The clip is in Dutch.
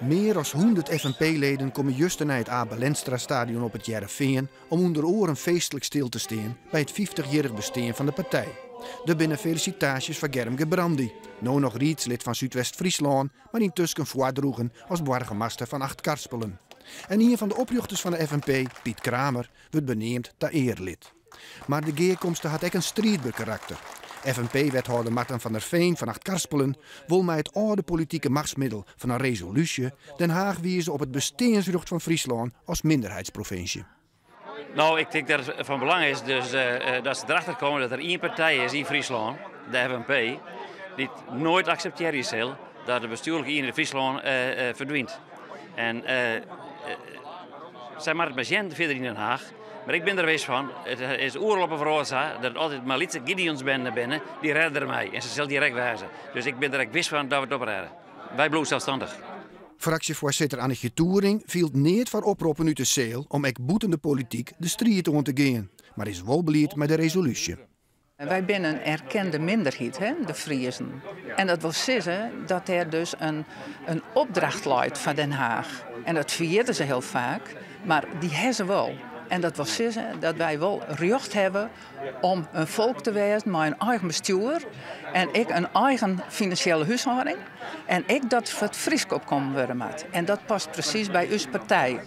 Meer dan 100 FNP-leden komen juist naar het Abe Lenstra-stadion op het Jereveen om onder oren feestelijk stil te staan bij het 50-jarig bestaan van de partij. Er binnen felicitaties van Germ Gebrandi, nou nog rietslid van Zuidwest-Friesland, maar intussen voordroegen als burgemeester van Acht-Karspelen. En een van de oprichters van de FNP, Piet Kramer, wordt benoemd tot eerlid. Maar de geerkomsten had ook een strijdbaar karakter. FNP-wethouder Marten van der Veen van Acht-Karspelen wil met het oude politieke machtsmiddel van een resolutie Den Haag wijzen op het bestaansrecht van Friesland als minderheidsprovincie. Nou, ik denk dat het van belang is dus, dat ze erachter komen dat er één partij is in Friesland, de FNP, die nooit accepteren zal dat de bestuurlijke eenheid in Friesland verdwijnt. En zij maken het met verder in Den Haag. Maar ik ben er geweest van, het is oorlog veroorzaakt dat het altijd maar Litse Gideons binnen, die redden mij. En ze zullen direct wijzen. Dus ik ben er gewist van dat we het opredden. Wij blijven zelfstandig. Fractievoorzitter Annetje Toering viel niet voor oproepen uit de zeel om ek boetende politiek de strijd om te gaan. Maar is wel beleid met de resolutie. Wij zijn een erkende minderheid, hè, de Friezen. En dat wil zeggen dat er dus een opdracht luidt van Den Haag. En dat vergeten ze heel vaak, maar die hebben ze wel. En dat wil zeggen dat wij wel recht hebben om een volk te wezen met een eigen bestuur. En ik een eigen financiële huishouding. En ik dat voor het Friesk opkomen worden moet. En dat past precies bij uw partij.